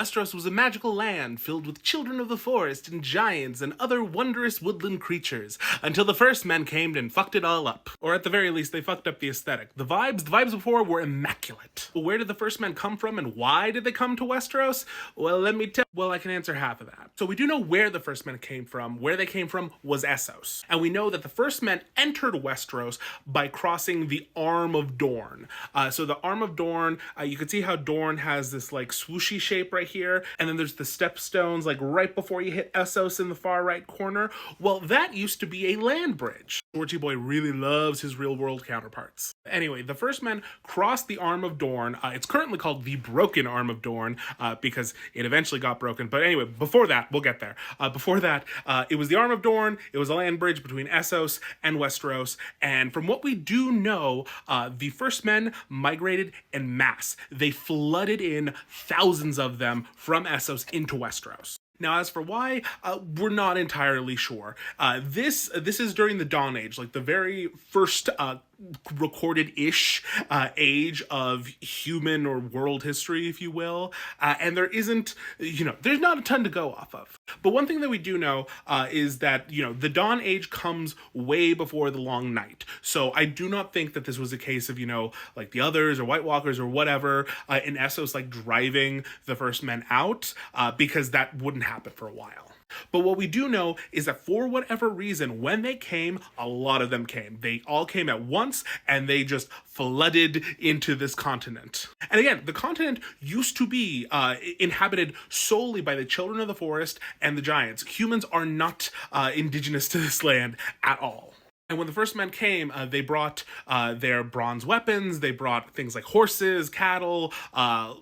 Westeros was a magical land filled with children of the forest and giants and other wondrous woodland creatures, until the first men came and fucked it all up. Or at the very least, they fucked up the aesthetic. The vibes before were immaculate. But where did the first men come from and why did they come to Westeros? Well, let me tell I can answer half of that. So we do know where the first men came from. Where they came from was Essos. And we know that the first men entered Westeros by crossing the Arm of Dorne. So the Arm of Dorne, you can see how Dorne has this like swooshy shape right here, and then there's the stepstones like right before you hit Essos in the far right corner. Well, that used to be a land bridge. Georgie boy really loves his real world counterparts. Anyway, the first men crossed the Arm of Dorne. It's currently called the Broken Arm of Dorne because it eventually got broken. But anyway, before that, we'll get there. Before that, it was the Arm of Dorne. It was a land bridge between Essos and Westeros. And from what we do know, the first men migrated en masse. They flooded in thousands of them from Essos into Westeros. Now, as for why, we're not entirely sure. This is during the Dawn Age, like the very first recorded-ish age of human or world history, if you will. And there isn't, there's not a ton to go off of. But one thing that we do know is that, the Dawn Age comes way before the Long Night. So I do not think that this was a case of, like the Others or White Walkers or whatever in Essos, like driving the first men out, because that wouldn't happen for a while. But what we do know is that for whatever reason, when they came, a lot of them came. They all came at once, and they just flooded into this continent. And again, the continent used to be inhabited solely by the children of the forest and the giants. Humans are not indigenous to this land at all. And when the first men came, they brought their bronze weapons, they brought things like horses, cattle,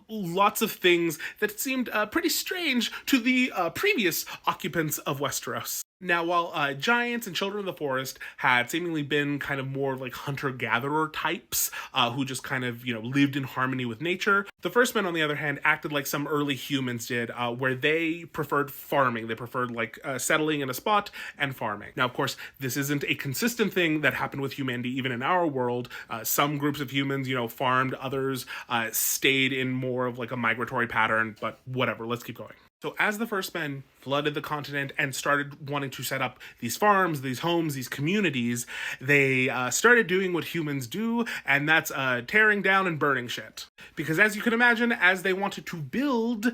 lots of things that seemed pretty strange to the previous occupants of Westeros. Now, while giants and children of the forest had seemingly been kind of more like hunter-gatherer types who just kind of, lived in harmony with nature, the first men, on the other hand, acted like some early humans did, where they preferred farming. They preferred like settling in a spot and farming. Now, of course, this isn't a consistent thing that happened with humanity even in our world. Some groups of humans, farmed, others stayed in more of like a migratory pattern, but whatever, let's keep going. So as the first men flooded the continent and started wanting to set up these farms, these homes, these communities, they started doing what humans do, and that's tearing down and burning shit. Because as you can imagine, as they wanted to build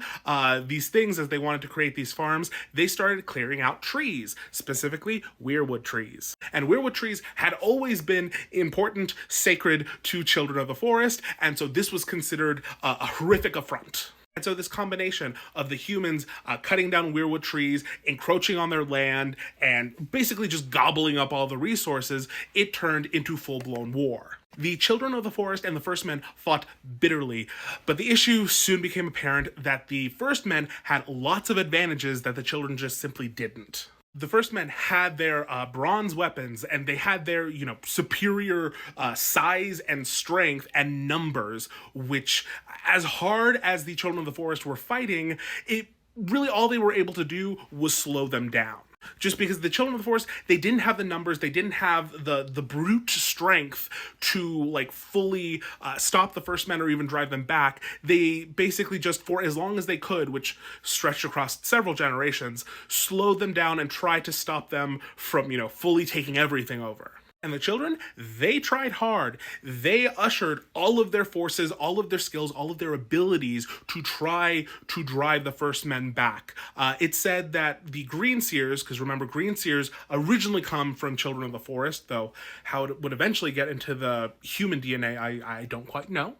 these things, as they wanted to create these farms, they started clearing out trees, specifically weirwood trees. And weirwood trees had always been important, sacred to children of the forest, and so this was considered a horrific affront. And so this combination of the humans cutting down weirwood trees, encroaching on their land, and basically just gobbling up all the resources, it turned into full-blown war. The children of the forest and the first men fought bitterly, but the issue soon became apparent that the first men had lots of advantages that the children just simply didn't. The first men had their bronze weapons, and they had their, superior size and strength and numbers, which, as hard as the children of the forest were fighting, it really all they were able to do was slow them down. Just because the children of the forest, they didn't have the numbers, they didn't have the brute strength to like fully stop the first men or even drive them back. They basically just, for as long as they could, which stretched across several generations, slowed them down and tried to stop them from, fully taking everything over. And the children, they tried hard. They ushered all of their forces, all of their skills, all of their abilities to try to drive the first men back. It said that the green seers, because remember, green seers originally come from children of the forest, though how it would eventually get into the human DNA, I don't quite know.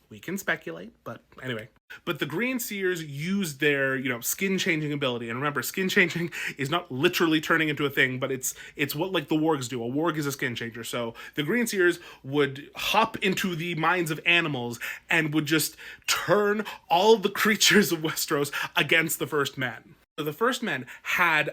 We can speculate, but anyway. But the green seers used their, skin-changing ability. And remember, skin-changing is not literally turning into a thing, but it's what, like, the wargs do. A warg is a skin changer. So the green seers would hop into the minds of animals and would just turn all the creatures of Westeros against the first men. So the first men had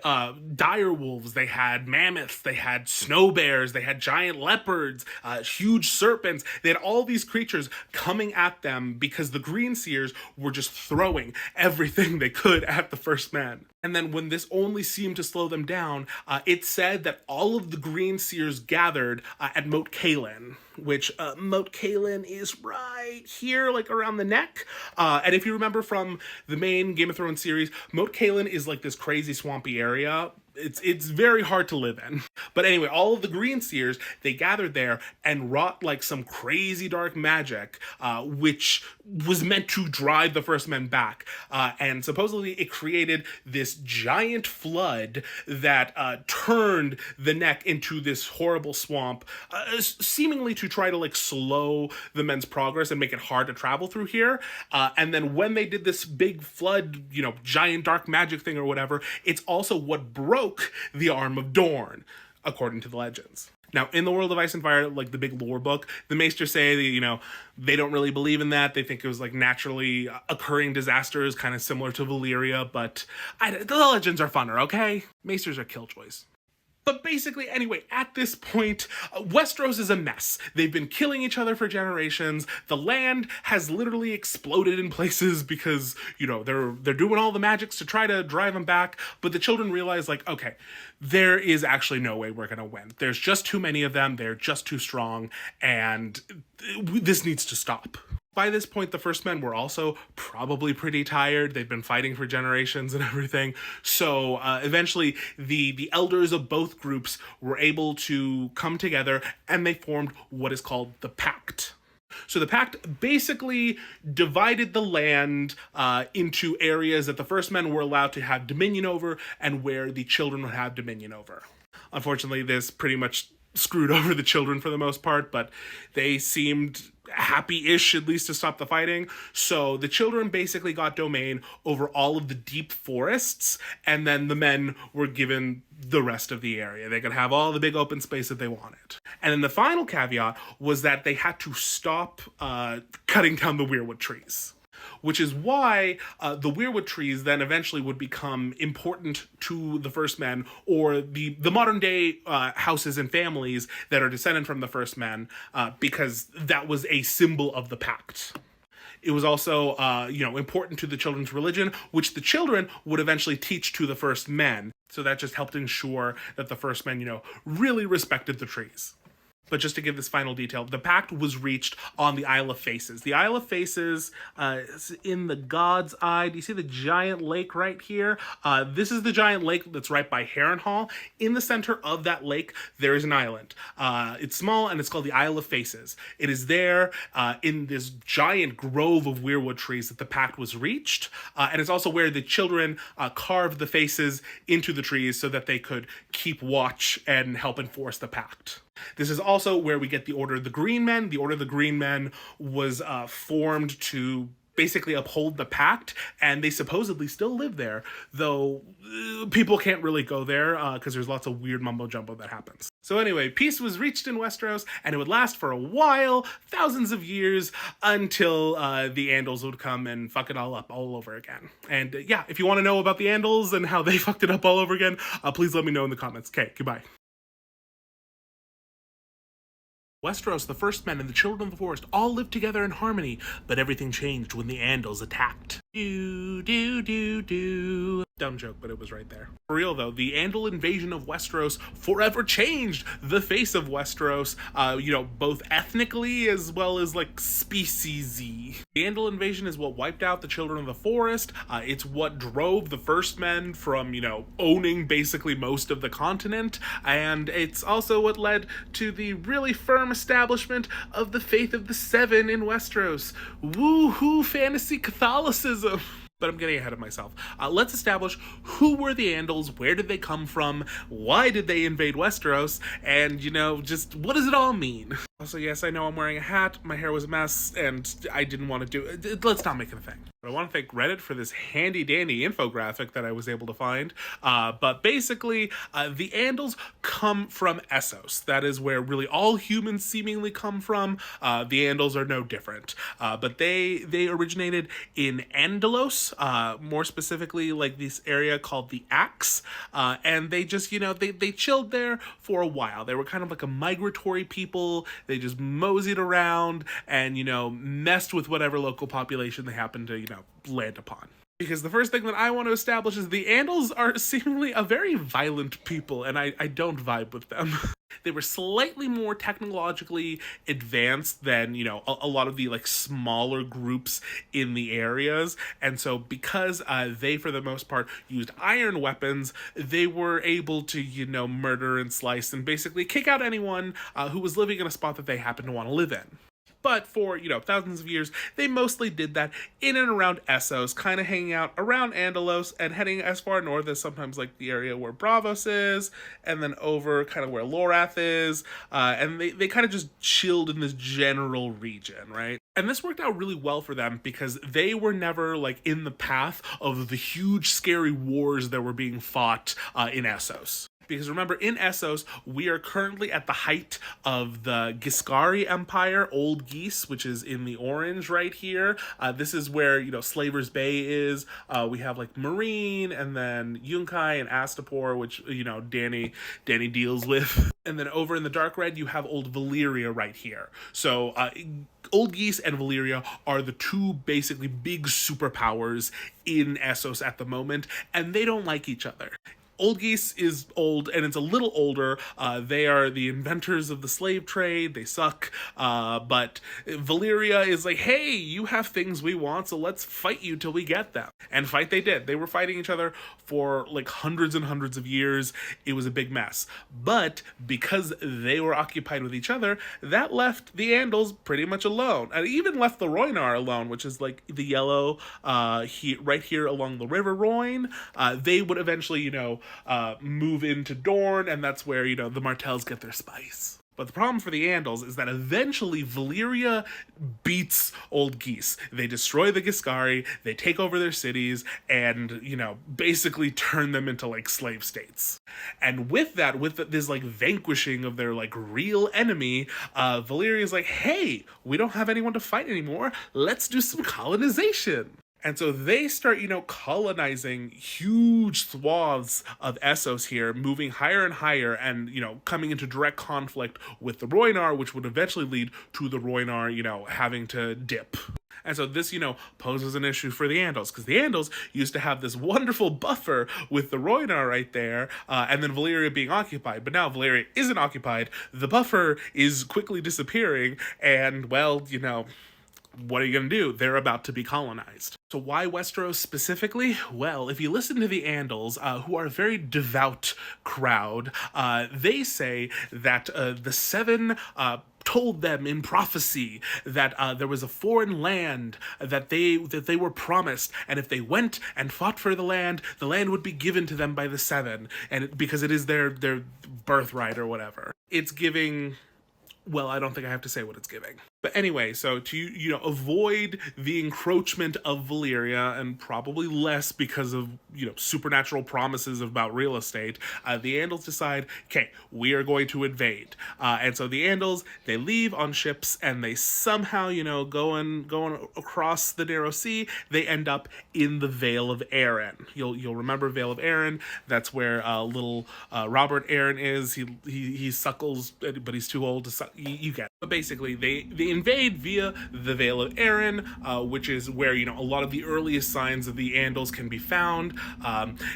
dire wolves, they had mammoths, they had snow bears, they had giant leopards, huge serpents. They had all these creatures coming at them because the green seers were just throwing everything they could at the first men. And then when this only seemed to slow them down, it said that all of the Green Seers gathered at Moat Cailin, which Moat Cailin is right here, like around the neck. And if you remember from the main Game of Thrones series, Moat Cailin is like this crazy swampy area. It's very hard to live in. But anyway, all of the Green Seers, they gathered there and wrought like some crazy dark magic, which was meant to drive the First Men back. And supposedly it created this giant flood that turned the neck into this horrible swamp, seemingly to try to like slow the men's progress and make it hard to travel through here. And then when they did this big flood, giant dark magic thing or whatever, it's also what broke the Arm of Dorne, according to the legends. Now, in the World of Ice and Fire, like the big lore book, the Maesters say that, they don't really believe in that. They think it was like naturally occurring disasters, kind of similar to Valyria, but the legends are funner, okay? Maesters are killjoys. But basically, anyway, at this point, Westeros is a mess. They've been killing each other for generations. The land has literally exploded in places because, they're doing all the magics to try to drive them back. But the children realize, like, okay, there is actually no way we're going to win. There's just too many of them. They're just too strong. And this needs to stop. By this point, the First Men were also probably pretty tired. They'd been fighting for generations and everything. So eventually, the elders of both groups were able to come together, and they formed what is called the Pact. So the Pact basically divided the land into areas that the First Men were allowed to have dominion over and where the children would have dominion over. Unfortunately, this pretty much screwed over the children for the most part, but they seemed happy-ish, at least, to stop the fighting. So the children basically got domain over all of the deep forests, and then the men were given the rest of the area. They could have all the big open space that they wanted. And then the final caveat was that they had to stop cutting down the weirwood trees, which is why the weirwood trees then eventually would become important to the First Men, or the modern day houses and families that are descended from the First Men, because that was a symbol of the Pact. It was also, important to the children's religion, which the children would eventually teach to the First Men. So that just helped ensure that the First Men, really respected the trees. But just to give this final detail, the Pact was reached on the Isle of Faces. The Isle of Faces is in the God's Eye. Do you see the giant lake right here? This is the giant lake that's right by Harrenhal. In the center of that lake, there is an island. It's small, and it's called the Isle of Faces. It is there in this giant grove of weirwood trees that the Pact was reached. And it's also where the children carved the faces into the trees so that they could keep watch and help enforce the Pact. This is also where we get the Order of the Green Men. The Order of the Green Men was formed to basically uphold the Pact, and they supposedly still live there, though people can't really go there because there's lots of weird mumbo-jumbo that happens. So anyway, peace was reached in Westeros, and it would last for a while, thousands of years, until the Andals would come and fuck it all up all over again. And if you want to know about the Andals and how they fucked it up all over again, please let me know in the comments. Okay, goodbye. Westeros, the First Men, and the Children of the Forest all lived together in harmony, but everything changed when the Andals attacked. Dumb joke, but it was right there. For real though, the Andal invasion of Westeros forever changed the face of Westeros, both ethnically as well as like species-y. The Andal invasion is what wiped out the Children of the Forest. It's what drove the First Men from, owning basically most of the continent. And it's also what led to the really firm establishment of the Faith of the Seven in Westeros. Woo-hoo fantasy Catholicism! But I'm getting ahead of myself. Let's establish who were the Andals, where did they come from, why did they invade Westeros, and, just what does it all mean? Also, yes, I know I'm wearing a hat, my hair was a mess, and I didn't want to do it. Let's not make it a thing. But I want to thank Reddit for this handy-dandy infographic that I was able to find. But basically, the Andals come from Essos. That is where really all humans seemingly come from. The Andals are no different. But they originated in Andalos, more specifically like this area called the Axe. And they just, they chilled there for a while. They were kind of like a migratory people. They just moseyed around and, messed with whatever local population they happened to, land upon. Because the first thing that I want to establish is the Andals are seemingly a very violent people, and I don't vibe with them. They were slightly more technologically advanced than, a lot of the like smaller groups in the areas. And so because they, for the most part, used iron weapons, they were able to, murder and slice and basically kick out anyone who was living in a spot that they happened to want to live in. But for, thousands of years, they mostly did that in and around Essos, kind of hanging out around Andalos and heading as far north as sometimes like the area where Bravos is, and then over kind of where Lorath is, and they kind of just chilled in this general region, right? And this worked out really well for them because they were never like in the path of the huge scary wars that were being fought in Essos. Because remember, in Essos, we are currently at the height of the Giscari Empire, Old Geese, which is in the orange right here. This is where, Slaver's Bay is. We have, like, Marine, and then Yunkai and Astapor, which, Danny deals with. And then over in the dark red, you have Old Valyria right here. So, Old Geese and Valyria are the two basically big superpowers in Essos at the moment, and they don't like each other. Old Geese is old, and it's a little older. They are the inventors of the slave trade. They suck. But Valyria is like, hey, you have things we want, so let's fight you till we get them. And fight they did. They were fighting each other for like hundreds and hundreds of years. It was a big mess. But because they were occupied with each other, that left the Andals pretty much alone. And it even left the Rhoynar alone, which is like the yellow right here along the River Rhoyne. They would eventually, move into Dorne, and that's where, the Martells get their spice. But the problem for the Andals is that eventually Valyria beats Old Geese. They destroy the Giscari, they take over their cities, and, basically turn them into, like, slave states. And with that, this, like, vanquishing of their, like, real enemy, Valyria's like, hey, we don't have anyone to fight anymore, let's do some colonization. And so they start, colonizing huge swaths of Essos here, moving higher and higher and, coming into direct conflict with the Rhoynar, which would eventually lead to the Rhoynar, having to dip. And so this, poses an issue for the Andals, because the Andals used to have this wonderful buffer with the Rhoynar right there, and then Valyria being occupied. But now Valyria isn't occupied, the buffer is quickly disappearing, and, well, what are you going to do? They're about to be colonized. So why Westeros specifically? Well, if you listen to the Andals, who are a very devout crowd, they say that the Seven told them in prophecy that there was a foreign land that they were promised, and if they went and fought for the land would be given to them by the Seven, and because it is their birthright or whatever. It's giving... Well, I don't think I have to say what it's giving. But anyway, so to, avoid the encroachment of Valyria, and probably less because of, supernatural promises about real estate, the Andals decide, okay, we are going to invade. And so the Andals, they leave on ships, and they somehow, going across the narrow sea, they end up in the Vale of Arryn. You'll remember Vale of Arryn. That's where little Robert Arryn is. He suckles, but he's too old to suck. You get it. But basically, they invade via the Vale of Arryn, which is where, a lot of the earliest signs of the Andals can be found.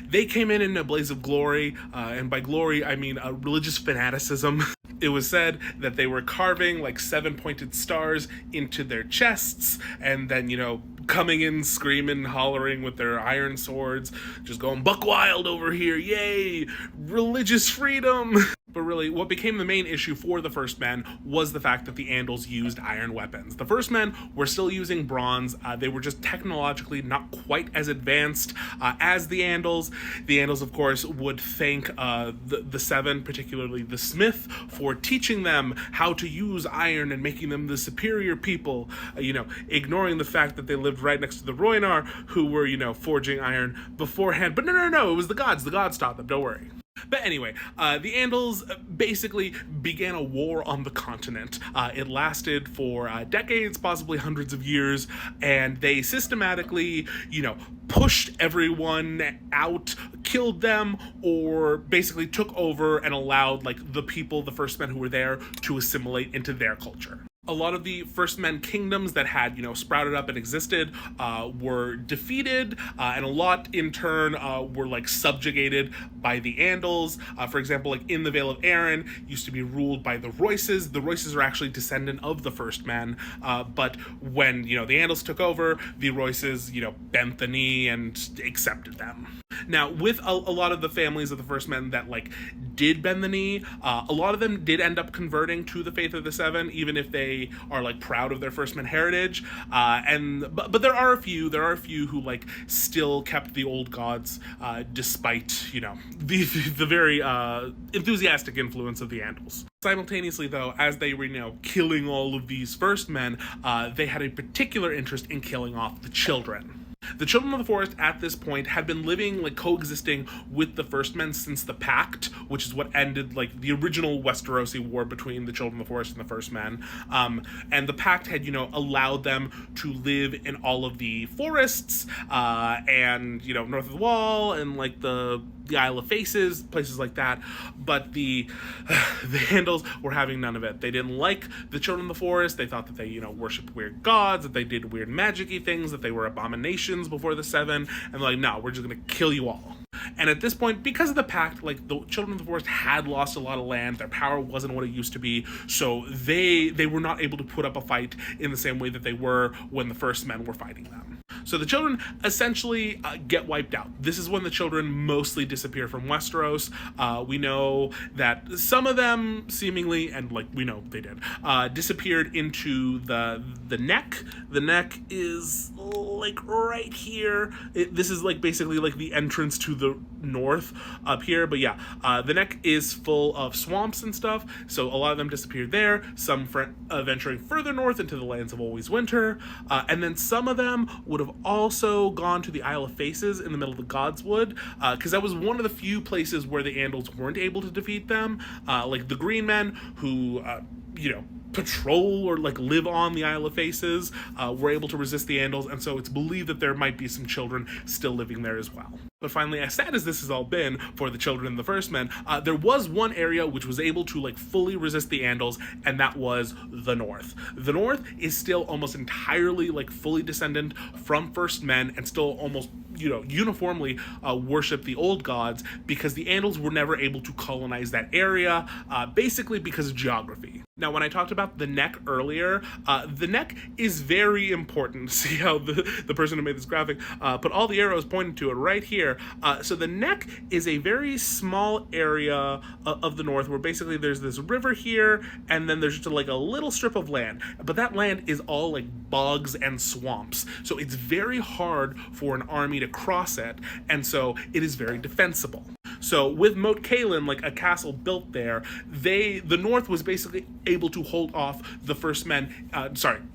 They came in a blaze of glory, and by glory, I mean religious fanaticism. It was said that they were carving, like, 7-pointed stars into their chests, and then, coming in screaming, hollering with their iron swords, just going buck wild over here, yay, religious freedom. But really, what became the main issue for the First Men was the fact that the Andals used iron weapons. The First Men were still using bronze. They were just technologically not quite as advanced as the Andals. The Andals, of course, would thank the Seven, particularly the Smith, for teaching them how to use iron and making them the superior people, ignoring the fact that they lived right next to the Rhoynar, who were, forging iron beforehand. But no, it was the gods. The gods taught them, don't worry. But anyway, the Andals basically began a war on the continent. It lasted for decades, possibly hundreds of years, and they systematically, pushed everyone out, killed them, or basically took over and allowed, like, the people, the First Men who were there, to assimilate into their culture. A lot of the First Men kingdoms that had, sprouted up and existed were defeated, and a lot in turn were like subjugated by the Andals. For example, like in the Vale of Arryn, used to be ruled by the Royces. The Royces are actually descendant of the First Men, but when the Andals took over, the Royces bent the knee and accepted them. Now, with a lot of the families of the First Men that like did bend the knee, a lot of them did end up converting to the Faith of the Seven, even if they are like proud of their First Men heritage. But there are a few who like still kept the old gods, despite the very enthusiastic influence of the Andals. Simultaneously, though, as they were killing all of these First Men, they had a particular interest in killing off the children. The Children of the Forest at this point had been living, like, coexisting with the First Men since the Pact, which is what ended, like, the original Westerosi war between the Children of the Forest and the First Men. And the Pact had, allowed them to live in all of the forests, and, north of the Wall, and, like, the Isle of Faces, places like that. But the Andals were having none of it. They didn't like the Children of the Forest. They thought that they, worshipped weird gods, that they did weird magic-y things, that they were abominations before the Seven, and they're like, no, we're just gonna kill you all. And at this point, because of the Pact, like, the Children of the Forest had lost a lot of land, their power wasn't what it used to be, so they were not able to put up a fight in the same way that they were when the First Men were fighting them. So the children essentially get wiped out. This is when the children mostly disappear from Westeros. We know that some of them seemingly, and like we know they did, disappeared into the neck. The neck is like right here. This is like basically like the entrance to the north up here. But yeah, the neck is full of swamps and stuff. So a lot of them disappeared there. Some venturing further north into the lands of Always Winter. And then some of them would have also gone to the Isle of Faces in the middle of the Godswood, because that was one of the few places where the Andals weren't able to defeat them. Like the Green Men, who, patrol or like live on the Isle of Faces, were able to resist the Andals, and so it's believed that there might be some children still living there as well. But finally, as sad as this has all been for the children and the First Men, there was one area which was able to like fully resist the Andals, and that was the North. The North is still almost entirely like fully descendant from First Men, and still almost uniformly worship the old gods, because the Andals were never able to colonize that area, basically because of geography. Now, when I talked about the neck earlier, the neck is very important. See how the person who made this graphic put all the arrows pointing to it right here. So the neck is a very small area of the North, where basically there's this river here, and then there's just like a little strip of land. But that land is all like bogs and swamps. So it's very hard for an army to cross it, and so it is very defensible. So with Moat Cailin, like a castle built there, the North was basically able to hold off the First Men,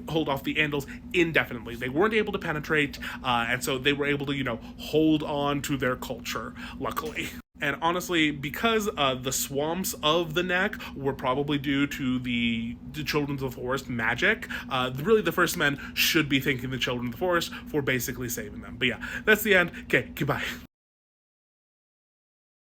hold off the Andals indefinitely. They weren't able to penetrate, and so they were able to, hold on to their culture, luckily. And honestly, because the swamps of the neck were probably due to the Children of the Forest magic, really the First Men should be thanking the Children of the Forest for basically saving them. But yeah, that's the end. Okay, goodbye.